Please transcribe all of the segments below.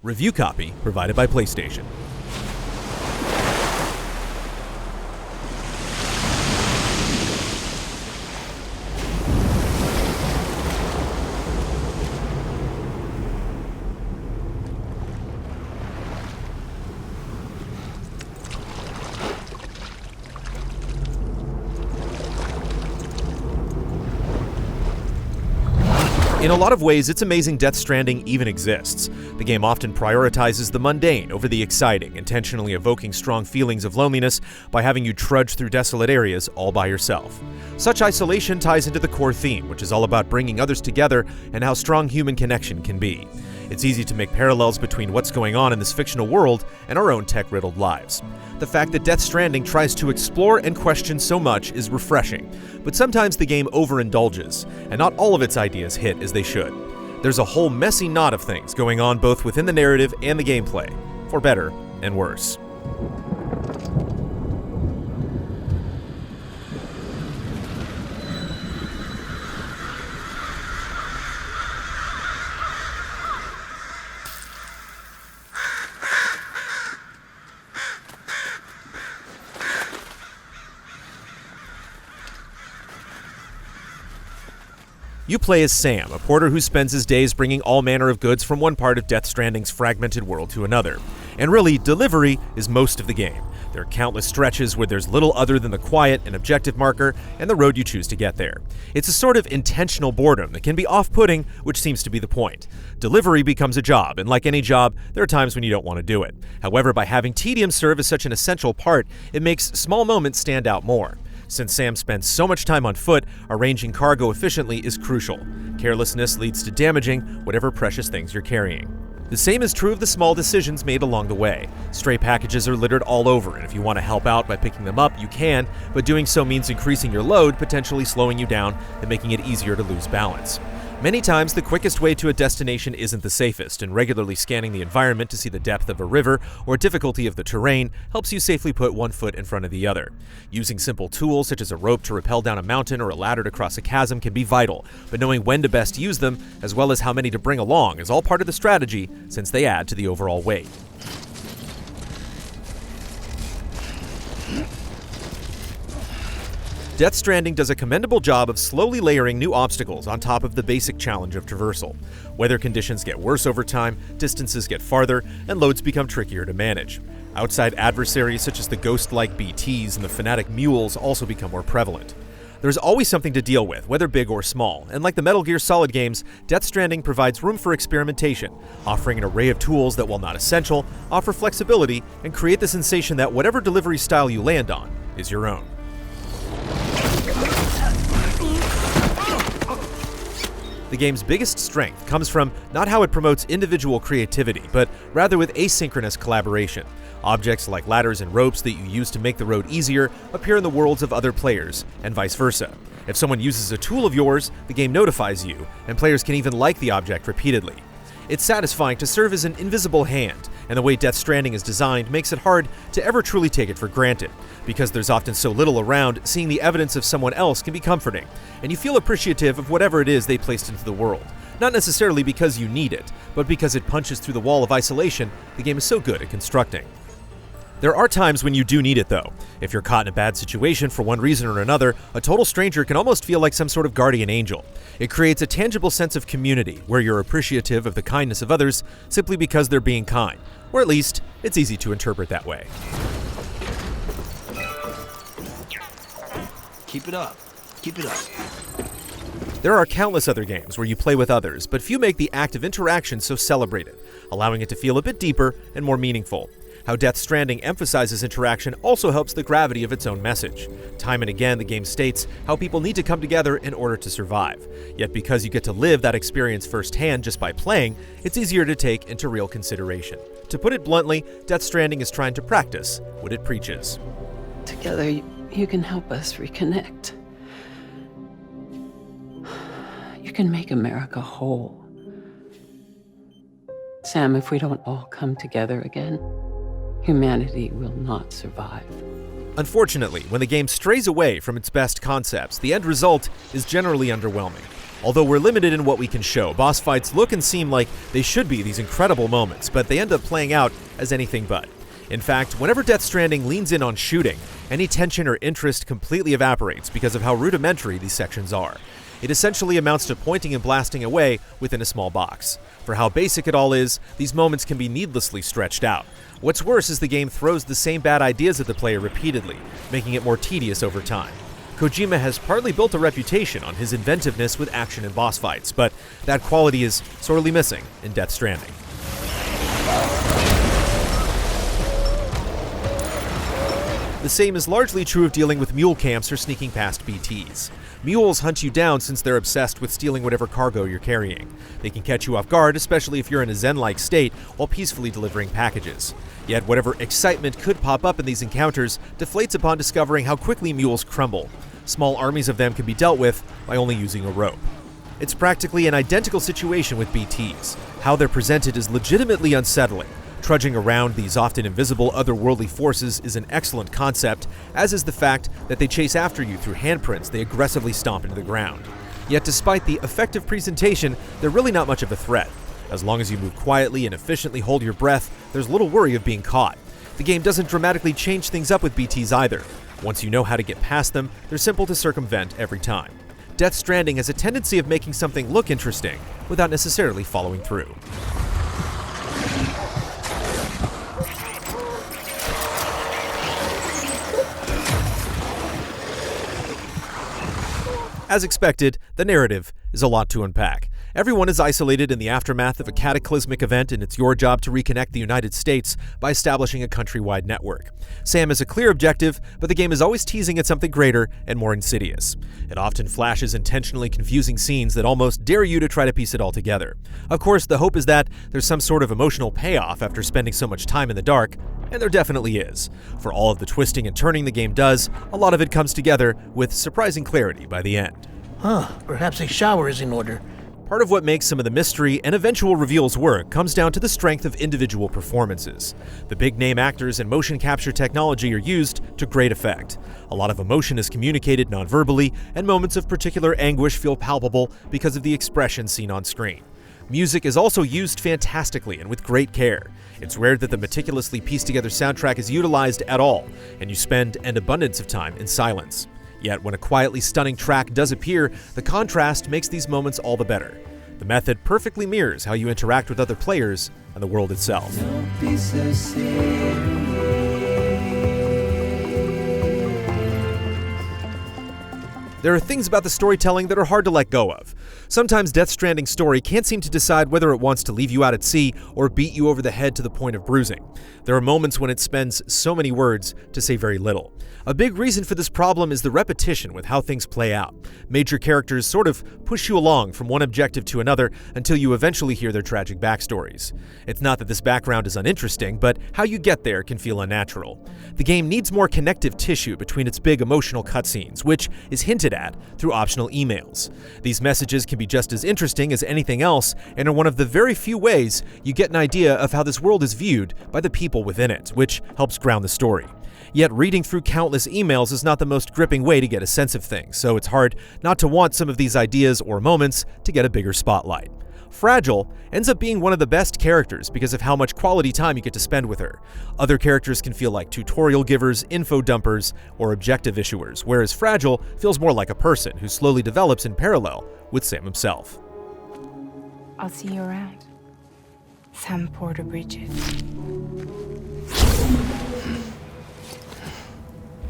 Review copy provided by PlayStation. In a lot of ways, it's amazing Death Stranding even exists. The game often prioritizes the mundane over the exciting, intentionally evoking strong feelings of loneliness by having you trudge through desolate areas all by yourself. Such isolation ties into the core theme, which is all about bringing others together and how strong human connection can be. It's easy to make parallels between what's going on in this fictional world and our own tech-riddled lives. The fact that Death Stranding tries to explore and question so much is refreshing, but sometimes the game overindulges, and not all of its ideas hit as they should. There's a whole messy knot of things going on both within the narrative and the gameplay, for better and worse. You play as Sam, a porter who spends his days bringing all manner of goods from one part of Death Stranding's fragmented world to another. And really, delivery is most of the game. There are countless stretches where there's little other than the quiet and objective marker and the road you choose to get there. It's a sort of intentional boredom that can be off-putting, which seems to be the point. Delivery becomes a job, and like any job, there are times when you don't want to do it. However, by having tedium serve as such an essential part, it makes small moments stand out more. Since Sam spends so much time on foot, arranging cargo efficiently is crucial. Carelessness leads to damaging whatever precious things you're carrying. The same is true of the small decisions made along the way. Stray packages are littered all over, and if you want to help out by picking them up, you can, but doing so means increasing your load, potentially slowing you down and making it easier to lose balance. Many times, the quickest way to a destination isn't the safest, and regularly scanning the environment to see the depth of a river or difficulty of the terrain helps you safely put one foot in front of the other. Using simple tools such as a rope to rappel down a mountain or a ladder to cross a chasm can be vital, but knowing when to best use them, as well as how many to bring along, is all part of the strategy since they add to the overall weight. Death Stranding does a commendable job of slowly layering new obstacles on top of the basic challenge of traversal. Weather conditions get worse over time, distances get farther, and loads become trickier to manage. Outside adversaries such as the ghost-like BTs and the fanatic mules also become more prevalent. There's always something to deal with, whether big or small, and like the Metal Gear Solid games, Death Stranding provides room for experimentation, offering an array of tools that, while not essential, offer flexibility and create the sensation that whatever delivery style you land on is your own. The game's biggest strength comes from not how it promotes individual creativity, but rather with asynchronous collaboration. Objects like ladders and ropes that you use to make the road easier appear in the worlds of other players, and vice versa. If someone uses a tool of yours, the game notifies you, and players can even like the object repeatedly. It's satisfying to serve as an invisible hand, and the way Death Stranding is designed makes it hard to ever truly take it for granted. Because there's often so little around, seeing the evidence of someone else can be comforting, and you feel appreciative of whatever it is they placed into the world. Not necessarily because you need it, but because it punches through the wall of isolation the game is so good at constructing. There are times when you do need it, though. If you're caught in a bad situation for one reason or another, a total stranger can almost feel like some sort of guardian angel. It creates a tangible sense of community, where you're appreciative of the kindness of others simply because they're being kind. Or at least, it's easy to interpret that way. Keep it up. Keep it up. There are countless other games where you play with others, but few make the act of interaction so celebrated, allowing it to feel a bit deeper and more meaningful. How Death Stranding emphasizes interaction also helps the gravity of its own message. Time and again, the game states how people need to come together in order to survive. Yet because you get to live that experience firsthand just by playing, it's easier to take into real consideration. To put it bluntly, Death Stranding is trying to practice what it preaches. Together, you can help us reconnect. You can make America whole. Sam, if we don't all come together again, humanity will not survive. Unfortunately, when the game strays away from its best concepts, the end result is generally underwhelming. Although we're limited in what we can show, boss fights look and seem like they should be these incredible moments, but they end up playing out as anything but. In fact, whenever Death Stranding leans in on shooting, any tension or interest completely evaporates because of how rudimentary these sections are. It essentially amounts to pointing and blasting away within a small box. For how basic it all is, these moments can be needlessly stretched out. What's worse is the game throws the same bad ideas at the player repeatedly, making it more tedious over time. Kojima has partly built a reputation on his inventiveness with action and boss fights, but that quality is sorely missing in Death Stranding. The same is largely true of dealing with mule camps or sneaking past BTs. Mules hunt you down since they're obsessed with stealing whatever cargo you're carrying. They can catch you off guard, especially if you're in a zen-like state, while peacefully delivering packages. Yet whatever excitement could pop up in these encounters deflates upon discovering how quickly mules crumble. Small armies of them can be dealt with by only using a rope. It's practically an identical situation with BTs. How they're presented is legitimately unsettling. Trudging around these often invisible otherworldly forces is an excellent concept, as is the fact that they chase after you through handprints they aggressively stomp into the ground. Yet despite the effective presentation, they're really not much of a threat. As long as you move quietly and efficiently hold your breath, there's little worry of being caught. The game doesn't dramatically change things up with BTs either. Once you know how to get past them, they're simple to circumvent every time. Death Stranding has a tendency of making something look interesting without necessarily following through. As expected, the narrative is a lot to unpack. Everyone is isolated in the aftermath of a cataclysmic event, and it's your job to reconnect the United States by establishing a countrywide network. Sam has a clear objective, but the game is always teasing at something greater and more insidious. It often flashes intentionally confusing scenes that almost dare you to try to piece it all together. Of course, the hope is that there's some sort of emotional payoff after spending so much time in the dark, and there definitely is. For all of the twisting and turning the game does, a lot of it comes together with surprising clarity by the end. Perhaps a shower is in order. Part of what makes some of the mystery and eventual reveals work comes down to the strength of individual performances. The big-name actors and motion capture technology are used to great effect. A lot of emotion is communicated non-verbally, and moments of particular anguish feel palpable because of the expression seen on screen. Music is also used fantastically and with great care. It's rare that the meticulously pieced-together soundtrack is utilized at all, and you spend an abundance of time in silence. Yet when a quietly stunning track does appear, the contrast makes these moments all the better. The method perfectly mirrors how you interact with other players and the world itself. Don't be so serious. There are things about the storytelling that are hard to let go of. Sometimes Death Stranding's story can't seem to decide whether it wants to leave you out at sea or beat you over the head to the point of bruising. There are moments when it spends so many words to say very little. A big reason for this problem is the repetition with how things play out. Major characters sort of push you along from one objective to another until you eventually hear their tragic backstories. It's not that this background is uninteresting, but how you get there can feel unnatural. The game needs more connective tissue between its big emotional cutscenes, which is hinted at through optional emails. These messages can be just as interesting as anything else and are one of the very few ways you get an idea of how this world is viewed by the people within it, which helps ground the story. Yet reading through countless emails is not the most gripping way to get a sense of things, so it's hard not to want some of these ideas or moments to get a bigger spotlight. Fragile ends up being one of the best characters because of how much quality time you get to spend with her. Other characters can feel like tutorial givers, info dumpers, or objective issuers, whereas Fragile feels more like a person who slowly develops in parallel with Sam himself. I'll see you around. Sam Porter Bridges.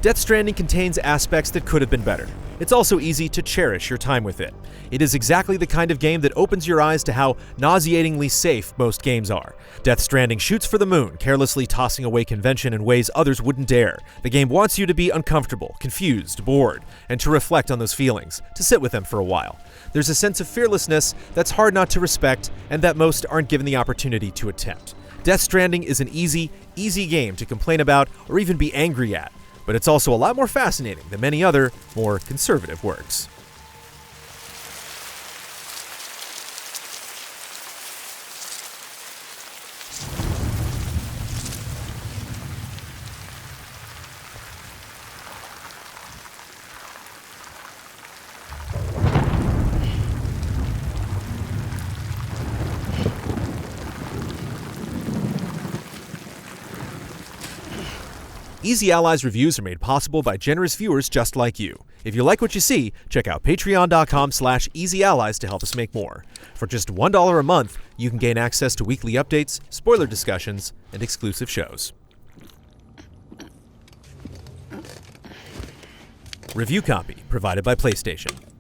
Death Stranding contains aspects that could have been better. It's also easy to cherish your time with it. It is exactly the kind of game that opens your eyes to how nauseatingly safe most games are. Death Stranding shoots for the moon, carelessly tossing away convention in ways others wouldn't dare. The game wants you to be uncomfortable, confused, bored, and to reflect on those feelings, to sit with them for a while. There's a sense of fearlessness that's hard not to respect and that most aren't given the opportunity to attempt. Death Stranding is an easy game to complain about or even be angry at. But it's also a lot more fascinating than many other, more conservative works. Easy Allies reviews are made possible by generous viewers just like you. If you like what you see, check out patreon.com/easyallies to help us make more. For just $1 a month, you can gain access to weekly updates, spoiler discussions, and exclusive shows. Review copy provided by PlayStation.